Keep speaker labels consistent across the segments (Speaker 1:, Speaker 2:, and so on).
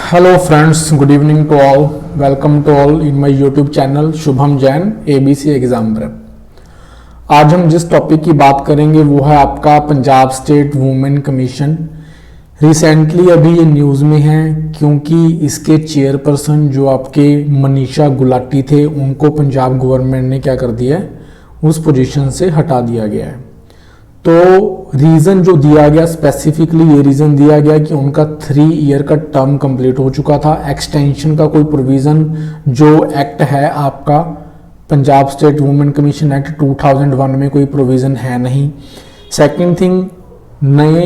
Speaker 1: Hello friends, good evening to all. Welcome to all in my YouTube channel Shubham Jain ABC exam prep. आज हम जिस topic की बात करेंगे वो है आपका Punjab state women commission. Recently अभी ये न्यूज़ में है क्योंकि इसके चेयरपर्सन जो आपके मनीषा गुलाटी थे उनको पंजाब गवर्नमेंट ने क्या कर दिया है, उस पोजीशन से हटा दिया गया है। तो रीज़न जो दिया गया, स्पेसिफिकली ये रीज़न दिया गया कि उनका 3 ईयर का टर्म कंप्लीट हो चुका था। एक्सटेंशन का कोई प्रोविज़न जो एक्ट है आपका Punjab state women commission act 2001 में कोई प्रोविज़न है नहीं। सेकंड थिंग, नए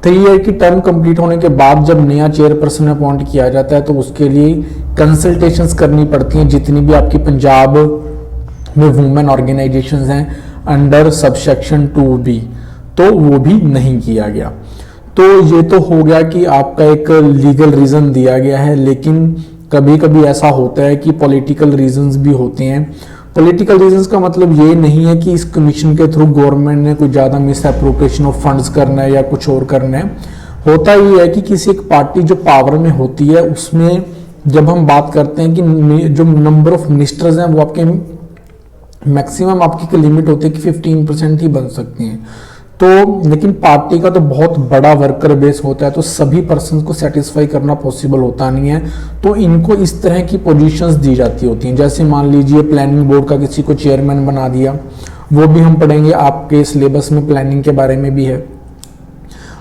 Speaker 1: 3 ईयर की टर्म कंप्लीट होने के बाद जब नया चेयरपर्सन अपॉइंट किया जाता है तो उसके लिए कंसल्टेशंस करनी पड़ती हैं जितनी भी आपकी पंजाब में वुमेन ऑर्गेनाइजेशंस हैं अंडर सबसेक्शन 2B, तो वो भी नहीं किया गया। तो ये तो हो गया कि आपका एक लीगल रीज़न दिया गया है, लेकिन कभी कभी ऐसा होता है कि पॉलिटिकल रीजंस भी होते हैं। पॉलिटिकल रीजंस का मतलब ये नहीं है कि इस कमीशन के थ्रू गवर्नमेंट ने कुछ ज़्यादा मिस एप्रोप्रिएशन ऑफ फंड्स करना है या कुछ और करना है। होता ये है कि किसी एक पार्टी जो पावर में होती है उसमें जब हम बात करते हैं कि जो नंबर ऑफ मिनिस्टर्स हैं वो आपके मैक्सिमम आपकी लिमिट होती है कि 15% ही बन सकते हैं। तो लेकिन पार्टी का तो बहुत बड़ा वर्कर बेस होता है, तो सभी पर्सन को सेटिस्फाई करना पॉसिबल होता नहीं है। तो इनको इस तरह की पोजीशंस दी जाती होती हैं। जैसे मान लीजिए प्लानिंग बोर्ड का किसी को चेयरमैन बना दिया, वो भी हम पढ़ेंगे, आपके सिलेबस में प्लानिंग के बारे में भी है।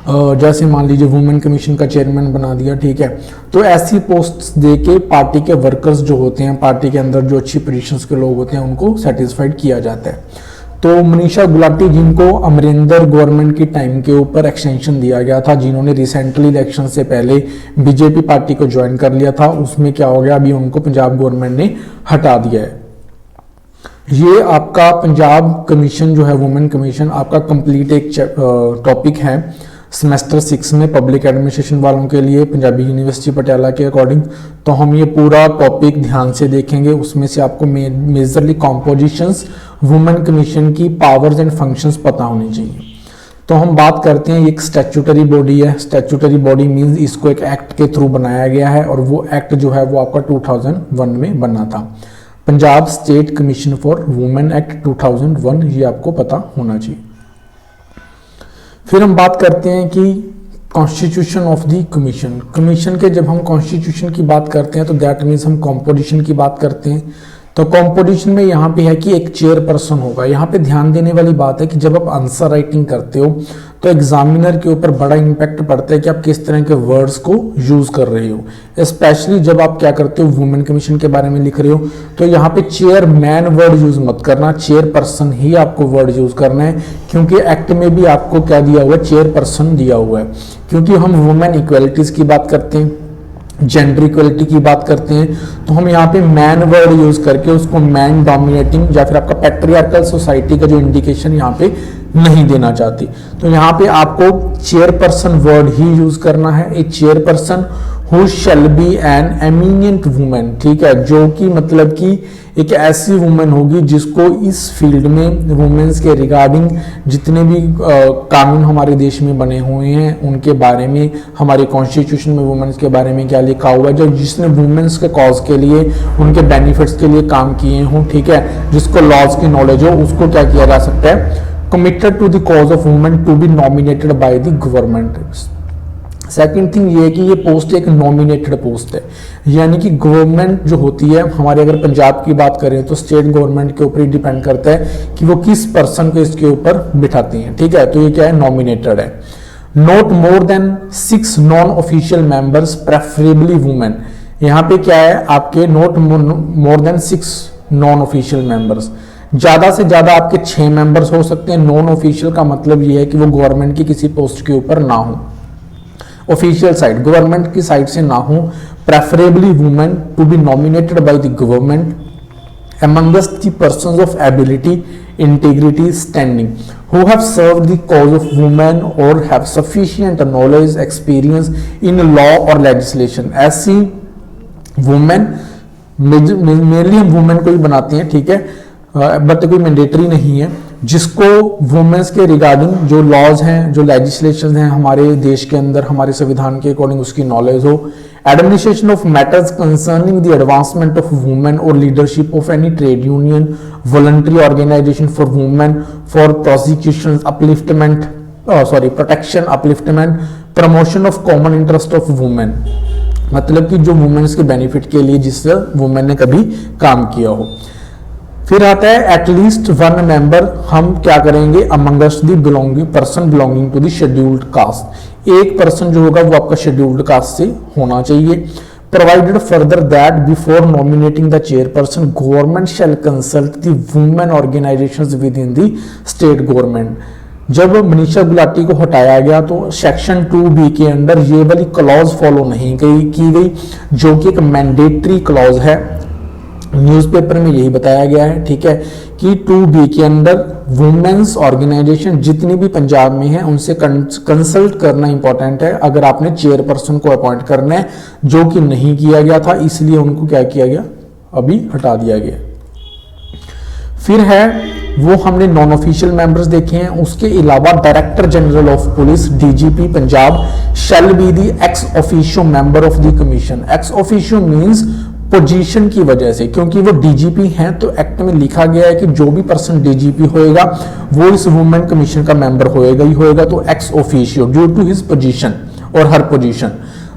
Speaker 1: जैसे मान लीजिए वुमेन कमीशन का चेयरमैन बना दिया, ठीक है। तो ऐसी पोस्ट्स देके पार्टी के वर्कर्स जो होते हैं, पार्टी के अंदर जो अच्छी पोजीशंस के लोग होते हैं, उनको सेटिस्फाइड किया जाता है। तो मनीषा गुलाटी जिनको अमरिंदर गवर्नमेंट की टाइम के ऊपर एक्सटेंशन दिया गया था, जिन्होंने रिसेंटली इलेक्शन से पहले बीजेपी पार्टी को ज्वाइन कर लिया था, उसमें क्या हो गया, अभी उनको पंजाब गवर्नमेंट ने हटा दिया है। ये आपका पंजाब कमीशन जो है वुमेन कमीशन आपका कंप्लीट एक टॉपिक है सेमेस्टर 6 में पब्लिक एडमिनिस्ट्रेशन वालों के लिए पंजाबी यूनिवर्सिटी पटियाला के अकॉर्डिंग। तो हम ये पूरा टॉपिक ध्यान से देखेंगे। उसमें से आपको मेजरली कॉम्पोजिशंस वुमेन कमीशन की पावर्स एंड फंक्शंस पता होनी चाहिए। तो हम बात करते हैं, एक स्टैट्यूटरी बॉडी है। स्टैट्यूटरी बॉडी मीन्स इसको एक एक्ट के थ्रू बनाया गया है और वो एक्ट जो है वो आपका 2001 में बना था, Punjab state commission for women act 2001। ये आपको पता होना चाहिए। फिर हम बात करते हैं कि constitution of the commission. Commission के जब हम कॉन्स्टिट्यूशन की बात करते हैं तो दैट मीन्स हम कॉम्पोजिशन की बात करते हैं। तो कॉम्पोजिशन में यहाँ पे है कि एक चेयरपर्सन होगा। यहाँ पे ध्यान देने वाली बात है कि जब आप आंसर राइटिंग करते हो तो एग्जामिनर के ऊपर बड़ा इम्पैक्ट पड़ता है कि आप किस तरह के वर्ड्स को यूज कर रहे हो। स्पेशली जब आप क्या करते हो, वुमेन कमीशन के बारे में लिख रहे हो, तो यहाँ पे चेयरमैन वर्ड यूज मत करना, चेयरपर्सन ही आपको वर्ड यूज करना है, क्योंकि एक्ट में भी आपको क्या दिया हुआ है, चेयरपर्सन दिया हुआ है। क्योंकि हम वुमेन इक्वेलिटीज की बात करते हैं, जेंडर इक्वलिटी की बात करते हैं, तो हम यहाँ पे मैन वर्ड यूज करके उसको मैन डोमिनेटिंग या फिर आपका पैट्रियार्कल सोसाइटी का जो इंडिकेशन यहाँ पे नहीं देना चाहती। तो यहाँ पे आपको चेयरपर्सन वर्ड ही यूज करना है। A chairperson who shall be an eminent women, ठीक है, जो कि मतलब कि एक ऐसी वुमेन होगी जिसको इस फील्ड में वुमेन्स के रिगार्डिंग जितने भी कानून हमारे देश में बने हुए हैं उनके बारे में, हमारे कॉन्स्टिट्यूशन में वुमेन्स के बारे में क्या लिखा हुआ है, जो जिसने वुमेन्स के कॉज के लिए, उनके बेनिफिट्स के लिए काम किए हों, ठीक है, जिसको लॉज की नॉलेज हो, उसको क्या किया जा सकता है, committed to the cause of women to be nominated by the government. Second thing ये है कि ये पोस्ट एक नॉमिनेटेड पोस्ट है, यानी कि गवर्नमेंट जो होती है, हमारे अगर पंजाब की बात करें तो स्टेट गवर्नमेंट के ऊपर ही डिपेंड करता है कि वो किस पर्सन को इसके ऊपर बिठाती हैं, ठीक है। तो ये क्या है, नॉमिनेटेड है। Not more than 6 non official members preferably women. यहाँ पे क्या है आपके, not more than 6 non official members, ज्यादा से ज्यादा आपके 6 मेंबर्स हो सकते हैं। नॉन ऑफिशियल का मतलब ये है कि वो गवर्नमेंट की किसी पोस्ट के ऊपर ना हो, ऑफिशियल साइड गवर्नमेंट की साइड से ना हो। Preferably women to be nominated by the government amongst the persons of ability, integrity, standing, who have served the cause of women or have sufficient knowledge, experience in law or legislation। ऐसी women, mainly हम women को ही बनाते हैं, ठीक है, but कोई mandatory नहीं है, जिसको वुमेन्स के रिगार्डिंग जो लॉज हैं, जो लेजिस्लेशन हैं हमारे देश के अंदर, हमारे संविधान के अकॉर्डिंग उसकी नॉलेज हो। Administration of matters concerning the advancement of women और leadership of any trade union, voluntary organisation for women, for prosecution upliftment, protection upliftment, promotion of common interest of women, मतलब कि जो वुमेन्स के benefit के लिए जिससे women ने कभी काम किया हो। फिर आता है एटलीस्ट वन मेंबर, हम क्या करेंगे, amongst the belonging person belonging to the scheduled caste, एक पर्सन जो होगा वो आपका शेड्यूल्ड कास्ट से होना चाहिए। Provided further that before nominating the chairperson government shall consult the women organisations within the state government. जब मनीषा गुलाटी को हटाया गया तो सेक्शन 2B के अंदर ये वाली क्लॉज फॉलो नहीं की गई, जो कि एक मैंडेटरी क्लॉज है। न्यूज़पेपर में यही बताया गया है, ठीक है, कि 2B के अंदर वुमेन्स ऑर्गेनाइजेशन जितनी भी पंजाब में है उनसे कंसल्ट करना इंपॉर्टेंट है अगर आपने चेयरपर्सन को अपॉइंट करना है, जो कि नहीं किया गया था, इसलिए उनको क्या किया गया, अभी हटा दिया गया। फिर है वो हमने नॉन ऑफिशियल मेंबर्स देखे हैं, उसके अलावा director general of police DGP Punjab shall be the ex officio member of the commission. Ex officio means position की वजह से, क्योंकि वो डीजीपी हैं तो एक्ट में लिखा गया है कि जो भी पर्सन डीजीपी होएगा वो इस वुमेन कमीशन का मेंबर होएगा ही होएगा, तो ex officio due to his position और her position.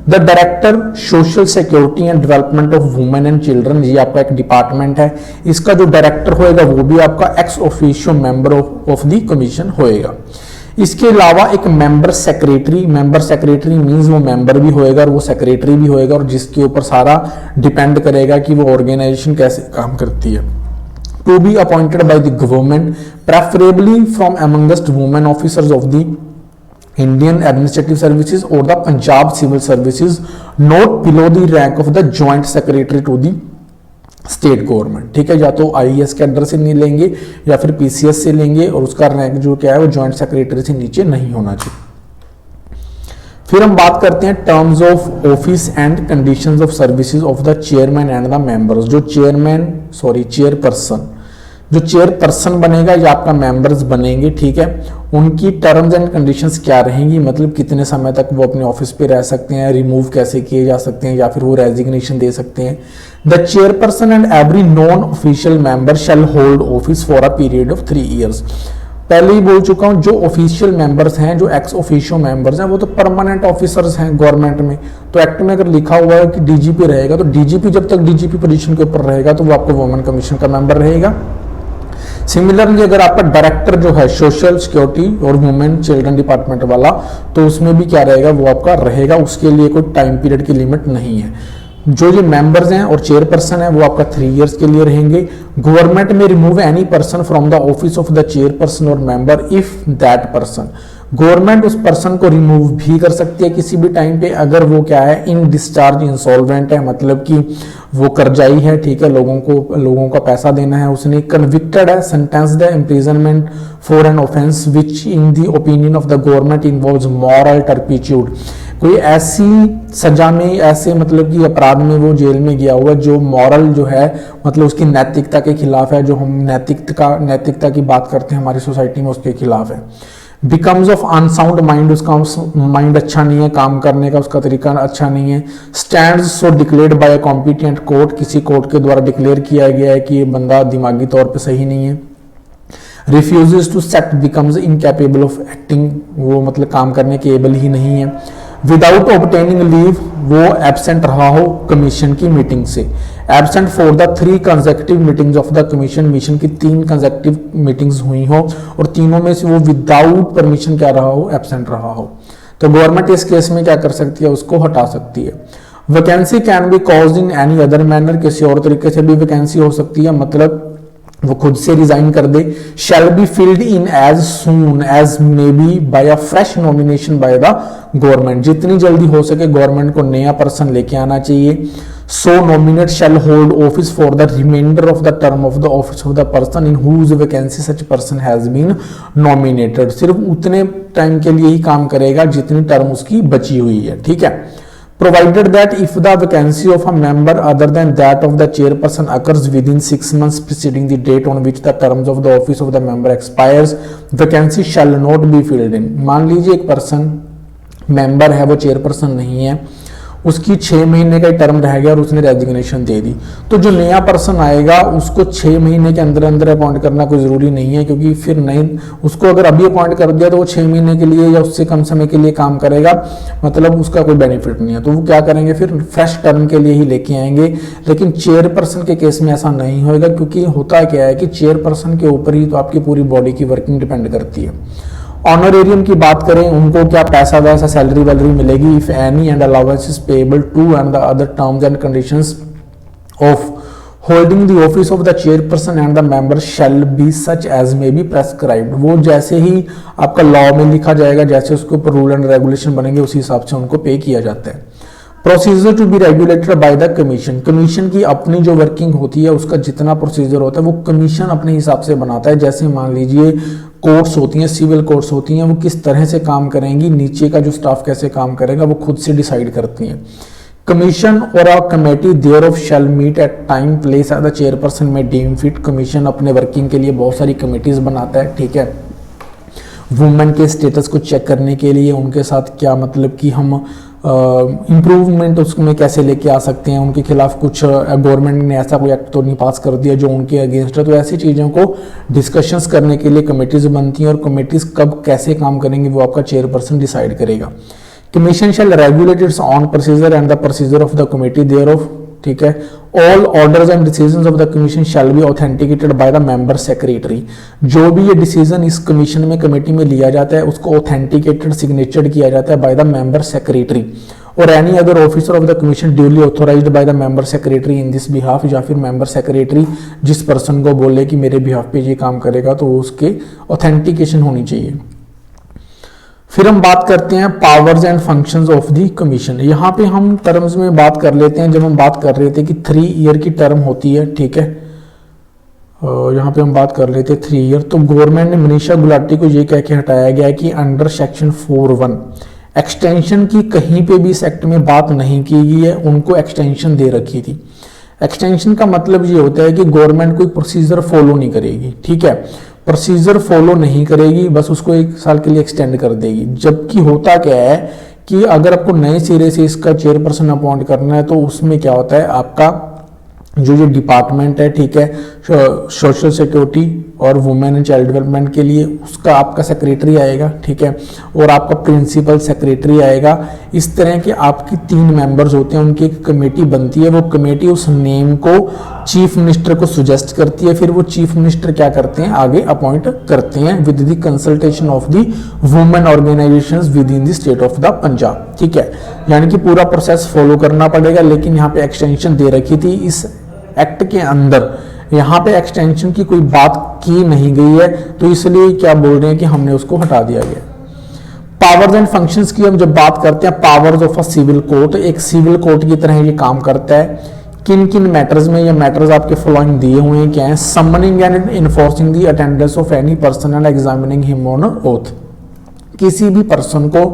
Speaker 1: The director social security and development of women and children, ये आपका एक डिपार्टमेंट है, इसका जो डायरेक्टर होएगा वो भी आपका ex officio member of the commission होएगा। इसके अलावा एक मेंबर सेक्रेटरी मींस वो मेंबर भी होएगा और वो सेक्रेटरी भी होएगा, और जिसके ऊपर सारा डिपेंड करेगा कि वो ऑर्गेनाइजेशन कैसे काम करती है। To be appointed by the government preferably from amongst women officers of the Indian administrative services और the Punjab civil services, not below the rank of the joint secretary to the state government, ठीक है, या तो IAS के under से नहीं लेंगे या फिर पीसीएस से लेंगे, और उसका रैंक जो क्या है वो ज्वाइंट सेक्रेटरी से नीचे नहीं होना चाहिए। फिर हम बात करते हैं terms of office and conditions of services of the chairman and the members. जो चेयरपर्सन बनेगा या आपका मेंबर्स बनेंगे, ठीक है, उनकी टर्म्स एंड कंडीशंस क्या रहेंगी, मतलब कितने समय तक वो अपने ऑफिस पे रह सकते हैं, रिमूव कैसे किए जा सकते हैं या फिर वो रेजिग्नेशन दे सकते हैं। The chairperson and every non official member shell hold office for a period of 3 years। पहले ही बोल चुका हूं, जो ऑफिशियल मेंबर्स हैं, जो एक्स ऑफिशियो मेंबर्स हैं, वो तो परमानेंट ऑफिसर्स हैं गवर्नमेंट में। तो एक्ट में अगर लिखा हुआ है कि डीजीपी रहेगा, तो डीजीपी जब तक डीजीपी पोजीशन के ऊपर रहेगा तो वो आपको वुमेन कमीशन का मेंबर रहेगा। सिमिलरली अगर आपका डायरेक्टर जो है सोशल सिक्योरिटी और वुमेन चिल्ड्रन डिपार्टमेंट वाला, तो उसमें भी क्या रहेगा, वो आपका रहेगा, उसके लिए कोई टाइम पीरियड की लिमिट नहीं है। जो ये मेंबर्स हैं और चेयरपर्सन है वो आपका 3 years के लिए रहेंगे। गवर्नमेंट में remove any person from the office of the chairperson और member if that person, government उस पर्सन को रिमूव भी कर सकती है किसी भी टाइम पे अगर वो क्या है, इन डिस्चार्ज इंसॉल्वेंट है, मतलब कि वो कर्जाई है, ठीक है, लोगों का पैसा देना है उसने, कन्विक्टेड है, सेंटेंस्ड है, imprisonment for an offence which in the opinion of the government involves moral turpitude, कोई ऐसी सजा में, ऐसे मतलब कि अपराध में वो जेल में गया हुआ जो मॉरल जो है, मतलब उसकी नैतिकता के खिलाफ है, जो हम नैतिकता की बात करते हैं हमारी सोसाइटी में, उसके खिलाफ है। बिकम्स ऑफ अनसाउंड माइंड, उसका माइंड अच्छा नहीं है, काम करने का उसका तरीका अच्छा नहीं है। Stands so declared by a competent court, किसी कोर्ट के द्वारा डिक्लेयर किया गया है कि ये बंदा दिमागी तौर पे सही नहीं है। Refuses to set, becomes incapable of acting, वो मतलब काम करने के एबल ही नहीं है। विदाउट ऑब्टेनिंग लीव, वो एब्सेंट रहा हो कमीशन की मीटिंग से, absent for the 3 consecutive meetings of the commission, mission की 3 कंसेक्यूटिव मीटिंग्स हुई हो और तीनों में से वो विदाउट परमिशन क्या रहा हो, एब्सेंट रहा हो, तो गवर्नमेंट इस केस में क्या कर सकती है, उसको हटा सकती है। Vacancy can be caused in any other manner, किसी और तरीके से भी वैकेंसी हो सकती है, मतलब वो खुद से रिजाइन कर दे। Shall be filled in as soon as may be by a fresh nomination by the government, जितनी जल्दी हो सके गवर्नमेंट को नया पर्सन लेके आना चाहिए। So nominate shall hold office for the reminder of the term of the office of the person in whose vacancy such person has been nominated, सिर्फ उतने टाइम के लिए ही काम करेगा जितनी टर्म उसकी बची हुई है, ठीक है। provided that if the vacancy of a member other than that of the chairperson occurs within 6 months preceding the date on which the terms of the office of the member expires, vacancy shall not be filled in। मान लीजिए एक person member है, वो chairperson नहीं है, उसकी 6 महीने का टर्म रह गया और उसने रेजिग्नेशन दे दी, तो जो नया पर्सन आएगा उसको 6 महीने के अंदर अंदर अपॉइंट करना कोई ज़रूरी नहीं है, क्योंकि फिर नहीं, उसको अगर अभी अपॉइंट कर दिया तो वो 6 महीने के लिए या उससे कम समय के लिए काम करेगा, मतलब उसका कोई बेनिफिट नहीं है। तो वो क्या करेंगे, फिर फ्रेश टर्म के लिए ही लेके आएंगे। लेकिन चेयरपर्सन के केस में ऐसा नहीं होगा, क्योंकि होता क्या है कि चेयरपर्सन के ऊपर ही तो आपकी पूरी बॉडी की वर्किंग डिपेंड करती है। ऑनरेरियम की बात करें, उनको क्या पैसा वैसा सैलरी वैलरी मिलेगी, if any and allowance is payable to and the other terms and conditions of holding the office of the chairperson and the member shall be such as may be prescribed. वो जैसे ही आपका law में लिखा जाएगा, जैसे उसके ऊपर rule and regulation बनेंगे, उसी हिसाब से उनको पे किया जाता है। Procedure to be regulated by the commission. Commission की अपनी जो वर्किंग होती है, उसका जितना प्रोसीजर होता है वो कमीशन अपने हिसाब से बनाता है। जैसे मान लीजिए कोर्ट्स होती हैं, सिविल कोर्ट्स होती हैं, वो किस तरह से काम करेंगी, नीचे का जो स्टाफ कैसे काम करेगा, वो खुद से डिसाइड करती हैं। कमीशन और a committee thereof shall meet at time place at the chairperson may deem fit. Commission अपने वर्किंग के लिए बहुत सारी कमेटीज बनाता है, ठीक है, वुमेन के स्टेटस को चेक करने के लिए, उनके साथ क्या मतलब कि हम इम्प्रूवमेंट उसमें कैसे लेके आ सकते हैं, उनके खिलाफ कुछ गवर्नमेंट ने ऐसा कोई एक्ट तो नहीं पास कर दिया जो उनके अगेंस्ट है। तो ऐसी चीज़ों को डिस्कशंस करने के लिए कमेटीज बनती हैं, और कमेटीज कब कैसे काम करेंगी वो आपका चेयरपर्सन डिसाइड करेगा। Commission shall regulate its own procedure and the procedure of the committee thereof, ठीक है। All orders and decisions of the commission shall be authenticated by the member secretary. जो भी ये डिसीजन इस commission में committee में लिया जाता है, उसको ऑथेंटिकेटेड सिग्नेचर्ड किया जाता है बाय द मेंबर सेक्रेटरी और any other officer of the commission duly authorised by the member secretary in this behalf. या फिर मेंबर सेक्रेटरी जिस पर्सन को बोले कि मेरे बिहाफ पे ये काम करेगा, तो उसके ऑथेंटिकेशन होनी चाहिए। फिर हम बात करते हैं powers and functions of the commission. यहाँ पे हम टर्म्स में बात कर लेते हैं, जब हम बात कर रहे थे कि 3 ईयर की टर्म होती है, ठीक है, यहाँ पे हम बात कर लेते हैं 3 ईयर। तो गवर्नमेंट ने मनीषा गुलाटी को ये कह के हटाया गया कि अंडर सेक्शन 4(1) एक्सटेंशन की कहीं पे भी इस एक्ट में बात नहीं की गई है, उनको एक्सटेंशन दे रखी थी। एक्सटेंशन का मतलब ये होता है कि गवर्नमेंट कोई प्रोसीजर फॉलो नहीं करेगी, ठीक है, प्रोसीजर फॉलो नहीं करेगी, बस उसको 1 साल के लिए एक्सटेंड कर देगी। जबकि होता क्या है कि अगर आपको नए सिरे से इसका चेयरपर्सन अपॉइंट करना है, तो उसमें क्या होता है, आपका जो ये डिपार्टमेंट है, ठीक है, सोशल सिक्योरिटी और वुमेन एंड चाइल्ड डेवलपमेंट के लिए, उसका आपका सेक्रेटरी आएगा, ठीक है, और आपका प्रिंसिपल सेक्रेटरी आएगा। इस तरह के आपकी 3 मेंबर्स होते हैं, उनकी एक कमेटी बनती है। वो कमेटी उस नेम को चीफ मिनिस्टर को सुजेस्ट करती है, फिर वो चीफ मिनिस्टर क्या करते हैं, आगे अपॉइंट करते हैं with the consultation of the women organisations within the state of the Punjab, ठीक है। यानी कि पूरा प्रोसेस फॉलो करना पड़ेगा। लेकिन यहाँ पे एक्सटेंशन दे रखी थी इस एक्ट के अंदर, यहाँ पे एक्सटेंशन की कोई बात की नहीं गई है, तो इसलिए क्या बोल रहे हैं कि हमने उसको हटा दिया गया। पावर्स एंड फंक्शंस की हम जब बात करते हैं, powers of a civil court, एक सिविल कोर्ट की तरह ये काम करता है। किन किन मैटर्स में, ये मैटर्स आपके फॉलोइंग दिए हुए हैं, क्या है, summoning and enforcing the attendance of any person and examining him on oath. किसी भी पर्सन को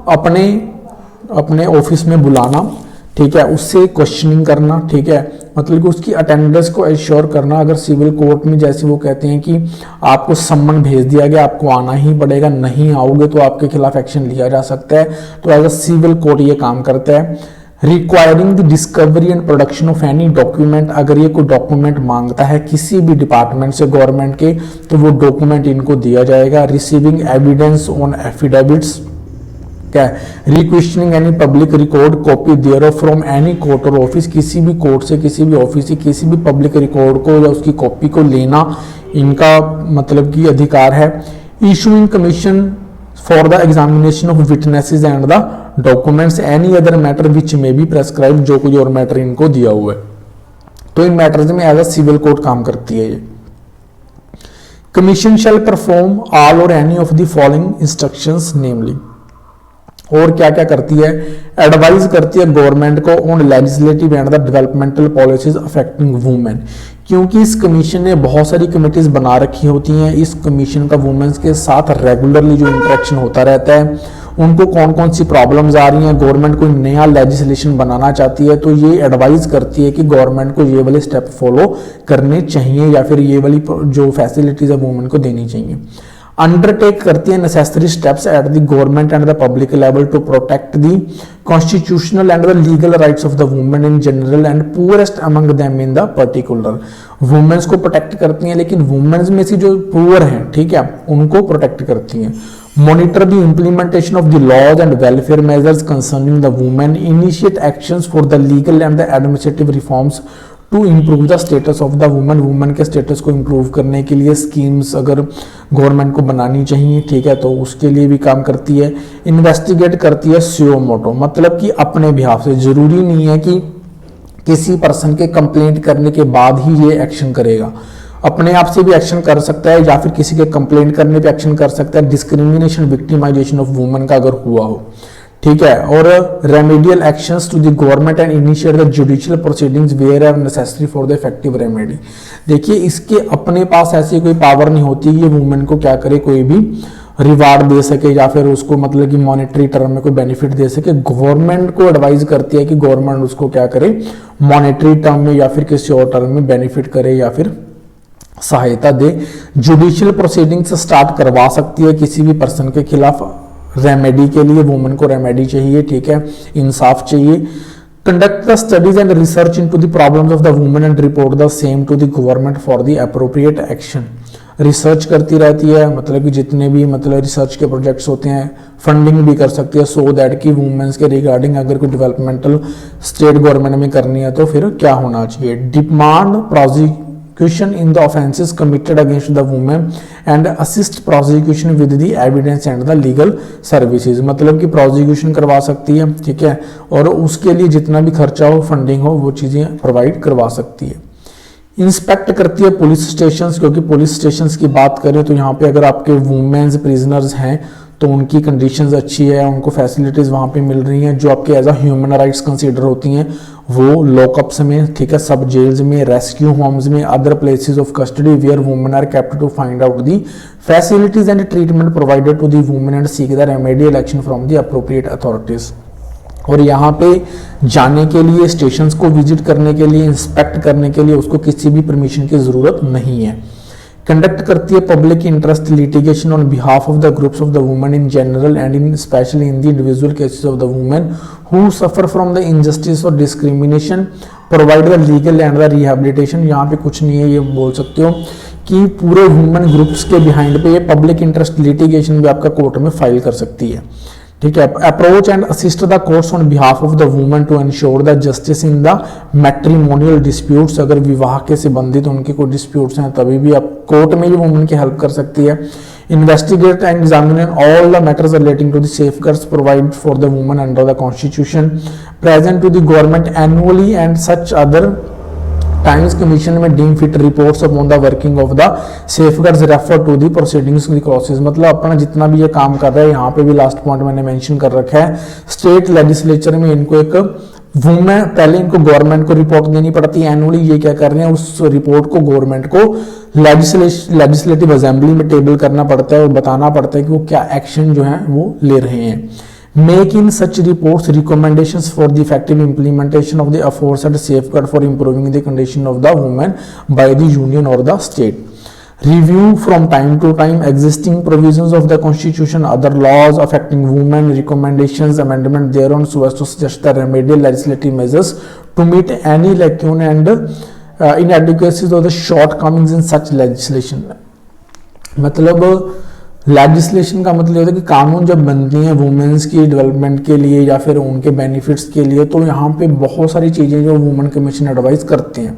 Speaker 1: अपने ऑफिस में बुलाना, ठीक है, उससे क्वेश्चनिंग करना, ठीक है, मतलब कि उसकी अटेंडेंस को एश्योर करना। अगर सिविल कोर्ट में जैसे वो कहते हैं कि आपको सम्मन भेज दिया गया, आपको आना ही पड़ेगा, नहीं आओगे तो आपके खिलाफ एक्शन लिया जा सकता है, तो एज अ सिविल कोर्ट ये काम करता है। Requiring the discovery and production of any document, अगर ये कोई डॉक्यूमेंट मांगता है किसी भी डिपार्टमेंट से गवर्नमेंट के, तो वो डॉक्यूमेंट इनको दिया जाएगा। रिसीविंग एविडेंस ऑन एफिडेविट्स, क्या है, requesting any public record copy there from any court और ऑफिस, किसी भी कोर्ट से, किसी भी ऑफिस से किसी भी पब्लिक रिकॉर्ड को या उसकी कॉपी को लेना इनका मतलब कि अधिकार है। Issuing commission for the examination of witnesses and the documents any other matter which में बी प्रेस्क्राइब, जो कोई और मैटर इनको दिया हुआ है। तो इन मैटर्स में एज अ सिविल कोर्ट काम करती है ये। कमीशन शैल परफॉर्म ऑल और any of the following instructions namely, और क्या क्या करती है, एडवाइज करती है गवर्नमेंट को on legislative and the developmental policies affecting women. क्योंकि इस कमीशन ने बहुत सारी कमिटीज बना रखी होती हैं, इस कमीशन का वुमेन्स के साथ रेगुलरली जो इंटरेक्शन होता रहता है, उनको कौन कौन सी प्रॉब्लम्स आ रही हैं, गवर्नमेंट कोई नया लेजिस्लेशन बनाना चाहती है तो ये एडवाइज करती है कि गवर्नमेंट को ये वाले स्टेप फॉलो करने चाहिए या फिर ये वाली जो फैसिलिटीज है वुमेन को देनी चाहिए। अंडरटेक करती है necessary steps at the government and the public level to protect the constitutional and the legal rights of the women in general and poorest among them in the particular. Womens को protect करती हैं, लेकिन women's में से जो poor हैं, ठीक है, उनको प्रोटेक्ट करती हैं। Monitor the implementation of the laws and welfare measures concerning the women, initiate actions for the legal and the administrative reforms to improve the status of the women. Women के status को improve करने के लिए schemes अगर government को बनानी चाहिए, ठीक है, तो उसके लिए भी काम करती है। इन्वेस्टिगेट करती है सुओ मोटो, मतलब कि अपने बिहाफ से। जरूरी नहीं है कि किसी पर्सन के कंप्लेंट करने के बाद ही ये एक्शन करेगा, अपने आप से भी एक्शन कर सकता है या फिर किसी के कंप्लेंट करने पे एक्शन कर सकता है। डिस्क्रिमिनेशन विक्टिमाइजेशन ऑफ वुमेन का अगर हुआ हो, ठीक है, और remedial actions to the government and initiate the judicial proceedings where are necessary for the effective remedy. देखिए, इसके अपने पास ऐसी कोई पावर नहीं होती कि वुमेन को क्या करे, कोई भी रिवार्ड दे सके या फिर उसको मतलब कि मॉनेटरी टर्म में कोई बेनिफिट दे सके। गवर्नमेंट को एडवाइज करती है कि गवर्नमेंट उसको क्या करे, मॉनेटरी टर्म में या फिर किसी और टर्म में बेनिफिट करे या फिर सहायता दे। जुडिशियल प्रोसीडिंग्स स्टार्ट करवा सकती है किसी भी पर्सन के खिलाफ। रेमेडी के लिए वुमेन को रेमेडी चाहिए, ठीक है, इंसाफ चाहिए। Conduct the studies and research into the problems of the women and report the same to the government for the appropriate action. Research करती रहती है, मतलब कि जितने भी मतलब रिसर्च के प्रोजेक्ट्स होते हैं फंडिंग भी कर सकती है, सो दैट कि वुमेन्स के रिगार्डिंग अगर कोई डेवलपमेंटल स्टेट गवर्नमेंट में करनी है तो फिर क्या होना चाहिए। Demand prosecution in the offences committed against the women and assist prosecution with the evidence and the legal services, मतलब कि प्रोसिक्यूशन करवा सकती है, ठीक है, और उसके लिए जितना भी खर्चा हो, फंडिंग हो, वो चीजें प्रोवाइड करवा सकती है। इंस्पेक्ट करती है पुलिस स्टेशंस, क्योंकि पुलिस स्टेशंस की बात करें तो यहाँ पे अगर आपके वुमेन्स प्रिजनर्स हैं तो उनकी कंडीशंस अच्छी है, उनको फैसिलिटीज वहाँ पे मिल रही हैं जो आपके as a human rights consider होती हैं, वो लॉकअप्स में, ठीक है, सब जेल्स में, रेस्क्यू होम्स में, other places of custody where women are kept to find out the facilities and treatment provided to the women and seek the remedial action from the appropriate authorities. और यहाँ पे जाने के लिए, stations को visit करने के लिए, इंस्पेक्ट करने के लिए उसको किसी भी परमिशन की जरूरत नहीं है। कंडक्ट करती है public interest litigation on behalf of the groups of the women in general and in specially in the individual cases of the women who suffer from the injustice और discrimination, provide the legal and the rehabilitation. यहाँ पे कुछ नहीं है, ये बोल सकते हो कि पूरे वुमेन ग्रुप्स के बिहाइंड पे ये पब्लिक इंटरेस्ट लिटिगेशन भी आपका कोर्ट में फाइल कर सकती है, ठीक है। Approach and assist the courts on behalf of the women to ensure the justice in the matrimonial disputes. अगर विवाह के संबंधित उनके कोई डिस्प्यूट्स हैं तभी भी आप कोर्ट में भी वुमेन की हेल्प कर सकती है। Investigate and examine all the matters relating to the safeguards provide for the women under the constitution, present to the government annually and such other times commission may deem fit reports upon the working of the safeguards refer to the proceedings clauses. मतलब अपना जितना भी ये काम कर रहा है, यहाँ पे भी लास्ट पॉइंट मैंने मेंशन कर रखा है, स्टेट लेजिस्लेचर में इनको एक वुमेन, पहले इनको गवर्नमेंट को रिपोर्ट देनी पड़ती है एनुअली, ये क्या कर रहे हैं, उस रिपोर्ट को गवर्नमेंट को लेजिस्लेटिव असेंबली में टेबल करना पड़ता है और बताना पड़ता है कि वो क्या एक्शन जो है वो ले रहे हैं। Make in such reports recommendations for the effective implementation of the aforesaid safeguard for improving the condition of the women by the union or the state. Review from time to time existing provisions of the constitution, other laws affecting women, recommendations, amendment thereon so as to suggest the remedial legislative measures to meet any lacune and inadequacies or the shortcomings in such legislation. मतलब legislation का मतलब होता है कि कानून जब बनती हैं वुमेन्स की डेवलपमेंट के लिए या फिर उनके बेनिफिट्स के लिए, तो यहाँ पे बहुत सारी चीज़ें जो वुमेन कमीशन एडवाइस करते हैं।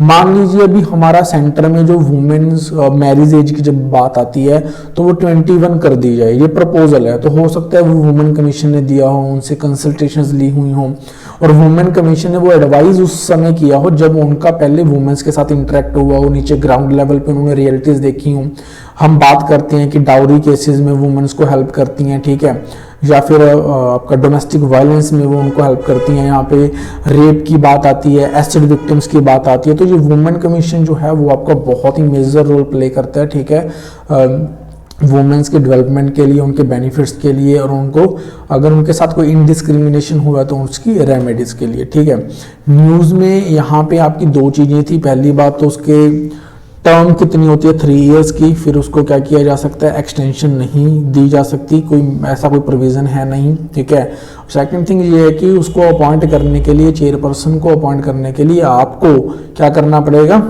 Speaker 1: मान लीजिए अभी हमारा सेंटर में जो वुमेन्स मैरिज एज की जब बात आती है तो वो 21 कर दी जाए, ये प्रपोजल है, तो हो सकता है वो वुमेन कमीशन ने दिया हो, उनसे कंसल्टेशंस ली हुई हों और वुमेन कमीशन ने वो एडवाइस उस समय किया हो जब उनका पहले वुमेन्स के साथ इंटरेक्ट हुआ हो, नीचे ग्राउंड लेवल पे उन्होंने रियलिटीज देखी हों। हम बात करते हैं कि डाउरी केसेस में वुमेन्स को हेल्प करती हैं, ठीक है, या फिर आपका डोमेस्टिक वायलेंस में वो उनको हेल्प करती हैं, यहाँ पे रेप की बात आती है, एसिड विक्टिम्स की बात आती है, तो ये वुमेन कमीशन जो है वो आपका बहुत ही मेजर रोल प्ले करता है, ठीक है, वुमेन्स के डेवलपमेंट के लिए, उनके बेनिफिट्स के लिए, और उनको अगर उनके साथ कोई इनडिस्क्रिमिनेशन हुआ तो उसकी रेमेडीज के लिए। ठीक है, न्यूज़ में यहाँ पे आपकी दो चीज़ें थी। पहली बात तो उसके टर्म कितनी होती है 3 इयर्स की, फिर उसको क्या किया जा सकता है, एक्सटेंशन नहीं दी जा सकती, कोई ऐसा कोई प्रोविज़न है नहीं। ठीक है, सेकंड थिंग ये है कि उसको अपॉइंट करने के लिए, चेयरपर्सन को अपॉइंट करने के लिए आपको क्या करना पड़ेगा,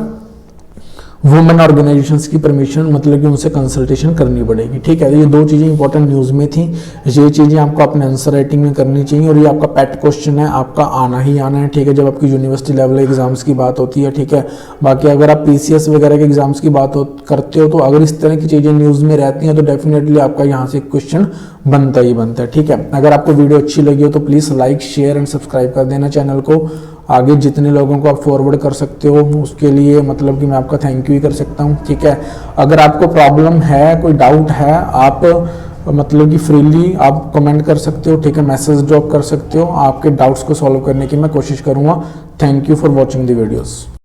Speaker 1: वुमेन ऑर्गेनाइजेशंस की परमिशन, मतलब कि उनसे कंसल्टेशन करनी पड़ेगी। ठीक है, ये दो चीज़ें इंपॉर्टेंट न्यूज़ में थी, ये चीज़ें आपको अपने आंसर राइटिंग में करनी चाहिए, और ये आपका पेट क्वेश्चन है, आपका आना ही आना है। ठीक है, जब आपकी यूनिवर्सिटी लेवल एग्जाम्स की बात होती है। ठीक है, बाकी अगर आप PCS वगैरह के एग्जाम्स की बात करते हो तो अगर इस तरह की चीज़ें न्यूज़ में रहती हैं तो डेफिनेटली आपका यहाँ से क्वेश्चन बनता ही बनता है। ठीक है, अगर आपको वीडियो अच्छी लगी हो तो please like, share and subscribe कर देना चैनल को। आगे जितने लोगों को आप फॉरवर्ड कर सकते हो उसके लिए मतलब कि मैं आपका थैंक यू ही कर सकता हूँ। ठीक है, अगर आपको प्रॉब्लम है, कोई डाउट है, आप मतलब कि फ्रीली आप कमेंट कर सकते हो। ठीक है, मैसेज ड्रॉप कर सकते हो, आपके डाउट्स को सॉल्व करने की मैं कोशिश करूँगा। Thank you for watching the videos.